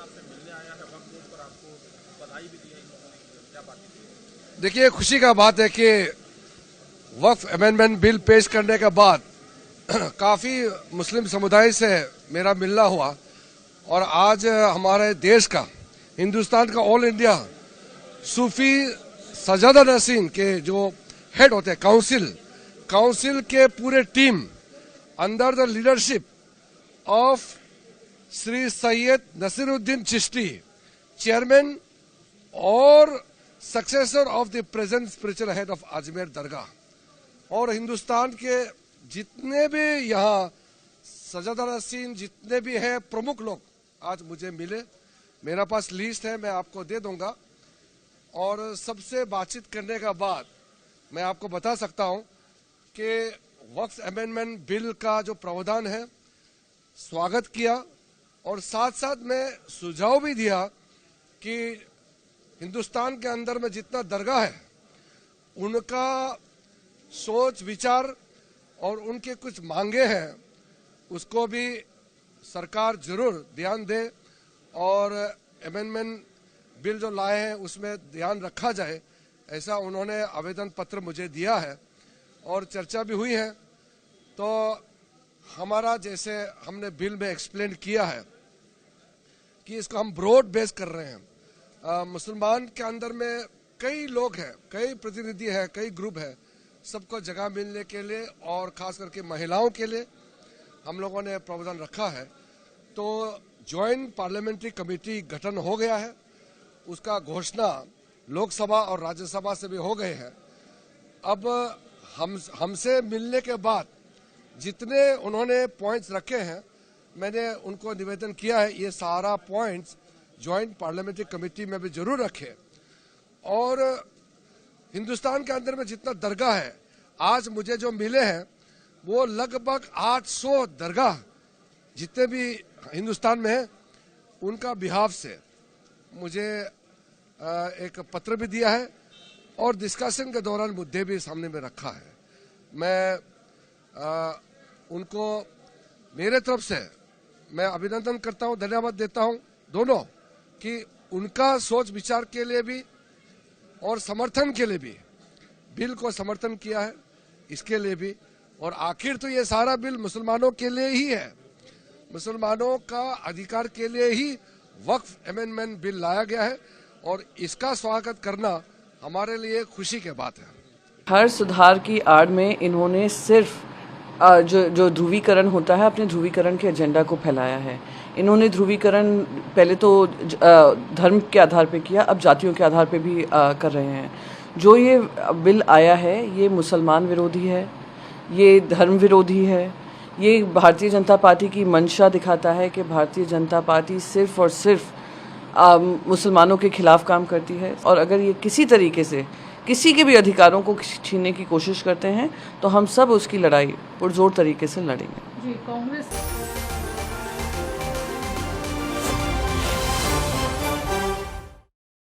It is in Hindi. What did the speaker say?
आपसे मिलने आया है वक्त बोर्ड पर, आपको बधाई भी दी है इन लोगों ने, क्या बात है? देखिए, खुशी का बात है कि वक्फ अमेंडमेंट बिल पेश करने के बाद काफ़ी मुस्लिम समुदाय से मेरा मिलना हुआ और आज हमारे देश का, हिंदुस्तान का, ऑल इंडिया सूफी सजादा नसीन के जो हेड होते हैं काउंसिल के पूरे team under the leadership of Shri Syed Naseeruddin Chishti, chairman और successor of the present spiritual head of Ajmer दरगाह, और हिंदुस्तान के जितने भी यहाँ सजादा नसीन जितने भी हैं प्रमुख लोग आज मुझे मिले। मेरा पास लिस्ट है, मैं आपको दे दूंगा। और सबसे बातचीत करने के बाद मैं आपको बता सकता हूं कि वक्फ अमेंडमेंट बिल का जो प्रावधान है स्वागत किया, और साथ साथ मैं सुझाव भी दिया कि हिंदुस्तान के अंदर में जितना दरगाह है उनका सोच विचार और उनके कुछ मांगे हैं उसको भी सरकार जरूर ध्यान दे, और अमेंडमेंट बिल जो लाए हैं उसमें ध्यान रखा जाए, ऐसा उन्होंने आवेदन पत्र मुझे दिया है और चर्चा भी हुई है। तो हमारा, जैसे हमने बिल में एक्सप्लेन किया है कि इसको हम ब्रॉड बेस कर रहे हैं। मुसलमान के अंदर में कई लोग हैं, कई प्रतिनिधि हैं, कई ग्रुप हैं, सबको जगह मिलने के लिए और खास करके महिलाओं के लिए हम लोगों ने प्रावधान रखा है। तो जॉइंट पार्लियामेंट्री कमेटी गठन हो गया है, उसका घोषणा लोकसभा और राज्यसभा से भी हो गए हैं। अब हमसे मिलने के बाद जितने उन्होंने पॉइंट्स रखे हैं, मैंने उनको निवेदन किया है ये सारा पॉइंट्स जॉइंट पार्लियामेंट्री कमेटी में भी जरूर रखें। और हिंदुस्तान के अंदर में जितना दरगाह है, आज मुझे जो मिले हैं वो लगभग 800 दरगाह जितने भी हिंदुस्तान में है उनका बिहाफ से मुझे एक पत्र भी दिया है और डिस्कशन के दौरान मुद्दे भी सामने में रखा है। मैं उनको मेरे तरफ से मैं अभिनंदन करता हूं, धन्यवाद देता हूं दोनों, कि उनका सोच विचार के लिए भी और समर्थन के लिए भी बिल को समर्थन किया है, इसके लिए भी। और आखिर तो ये सारा बिल मुसलमानों के लिए ही है, मुसलमानों का अधिकार के लिए ही वक्फ अमेंडमेंट बिल लाया गया है और इसका स्वागत करना हमारे लिए खुशी की बात है। हर सुधार की आड़ में इन्होंने सिर्फ जो ध्रुवीकरण होता है, अपने ध्रुवीकरण के एजेंडा को फैलाया है। इन्होंने ध्रुवीकरण पहले तो धर्म के आधार पे किया, अब जातियों के आधार पे भी कर रहे हैं। जो ये बिल आया है ये मुसलमान विरोधी है, ये धर्म विरोधी है। ये भारतीय जनता पार्टी की मंशा दिखाता है कि भारतीय जनता पार्टी सिर्फ और सिर्फ मुसलमानों के खिलाफ काम करती है, और अगर ये किसी तरीके से किसी के भी अधिकारों को छीनने की कोशिश करते हैं तो हम सब उसकी लड़ाई पुरजोर तरीके से लड़ेंगे। जी, कांग्रेस